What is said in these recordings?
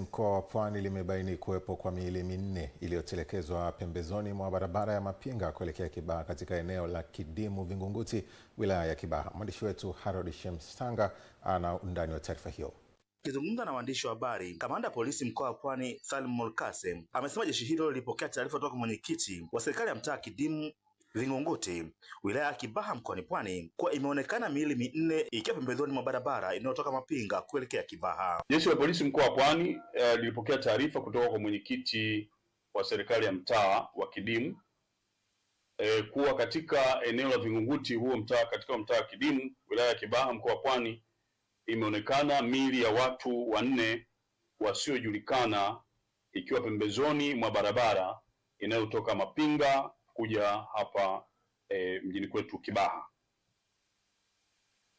Mkoa wa Pwani limebaini kuwepo kwa miili minne iliyotelekezwa pembezoni mwa barabara ya Mapinga kuelekea Kibaha katika eneo la Kidimu Vingunguti, wilaya ya Kibaha. Mwandishi wetu Harold Shemstanga ana undani wa taarifa hiyo. Akizungumza na waandishi wa habari, kamanda polisi mkoa wa Pwani Salim Mulkasem amesema jeshi hilo lilipokea taarifa kutoka mwenyekiti wa serikali ya mtaa Kidimu Vingunguti, wilaya ya Kibaha mkoani Pwani kuwa imeonekana miili minne ikiwa pembezoni mwa barabara inayotoka Mapinga kuelekea Kibaha. Jeshi la polisi mkoa wa Pwani lilipokea taarifa kutoka kwa mwenyekiti wa serikali ya mtaa wa Kidimu kuwa katika eneo la Vingunguti, katika mtaa wa Kidimu, wilaya ya Kibaha mkoa wa Pwani, imeonekana miili ya watu wanne wasiojulikana ikiwa pembezoni mwa barabara inayotoka Mapinga kuja hapa mjini kwetu Kibaha.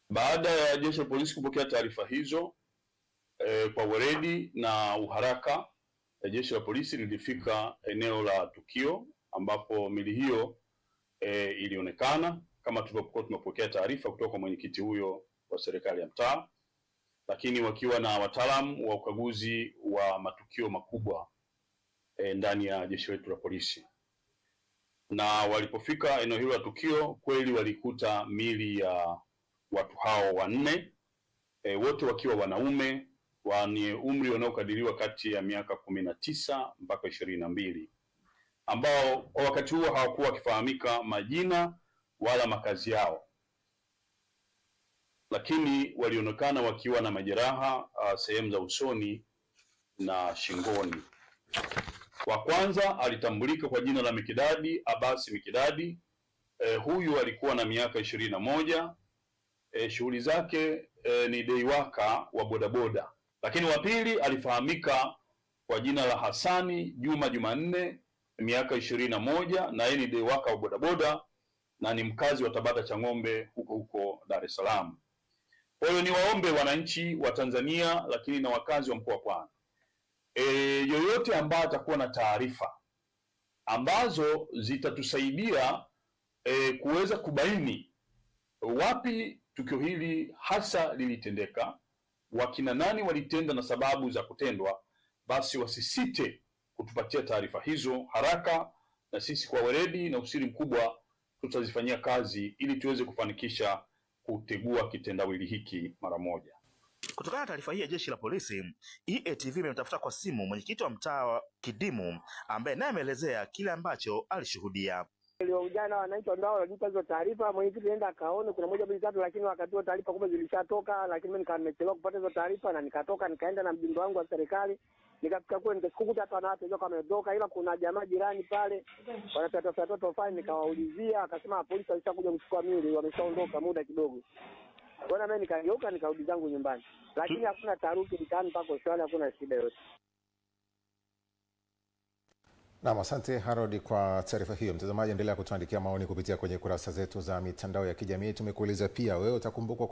Baada ya jeshi la polisi kupokea taarifa hizo kwa weledi na uharaka, jeshi la polisi lilifika eneo la tukio ambapo miili hiyo ilionekana kama tulivyokuwa tumepokea taarifa kutoka kwa mwenyekiti huyo wa serikali ya mtaa, lakini wakiwa na wataalamu wa ukaguzi wa matukio makubwa ndani ya jeshi letu la polisi. Na walipofika eneo hilo la tukio, kweli walikuta miili ya watu hao wanne, wote wakiwa wanaume wenye umri unaokadiriwa kati ya miaka 19 mpaka 22, ambao kwa wakati huo hawakuwa wakifahamika majina wala makazi yao, lakini walionekana wakiwa na majeraha sehemu za usoni na shingoni. Wa kwanza alitambulika kwa jina la Mikidadi Abasi Mikidadi. Huyu alikuwa na miaka 21. Shughuli zake ni deiwaka wa bodaboda. Lakini wa pili alifahamika kwa jina la Hasani Juma Jumanne, miaka 21, na yeye ni deiwaka wa bodaboda na ni mkazi wa Tabata Chang'ombe huko Dar es Salaam. Kwa hiyo ni waombe wananchi wa Tanzania lakini na wakazi wa mkoa wa Pwani, yoyote ambaye atakuwa na taarifa ambazo zitatusaidia kuweza kubaini wapi tukio hili hasa lilitendeka, wakina nani walitenda na sababu za kutendwa, basi wasisite kutupatia taarifa hizo haraka, na sisi kwa weledi na usiri mkubwa tutazifanyia kazi ili tuweze kufanikisha kutegua kitendawili hiki mara moja. Kutokana na taarifa hii ya jeshi la polisi, EATV imemtafuta kwa simu mwenyekiti wa mtaa wa Kidimu ambaye naye ameelezea kile ambacho alishuhudia. Leo jana wananchi ndio walinipa hizo taarifa, mwenyekiti nenda akaone kuna moja mbili tatu, lakini wakati wa taarifa kumbe zilishatoka, lakini mimi nimechelewa kupata hizo taarifa na nikatoka nikaenda na mjumbe wangu wa serikali, nikafika kule nikakuta hata wanawake wao wameondoka, ila kuna jamaa jirani pale wanatoto fine, nikawaulizia akasema polisi walishakuja kuchukua miili, wameshaondoka muda kidogo. Bwana mimi nikageuka nikarudi zangu nyumbani, lakini hakuna taharuki mtaani pako shwari, hakuna shida yote. Naam, asante Harold kwa taarifa hiyo. Mtazamaji, endelea kutuandikia maoni kupitia kwenye kurasa zetu za mitandao ya kijamii. Tumekuuliza pia wewe utakumbukwa kwa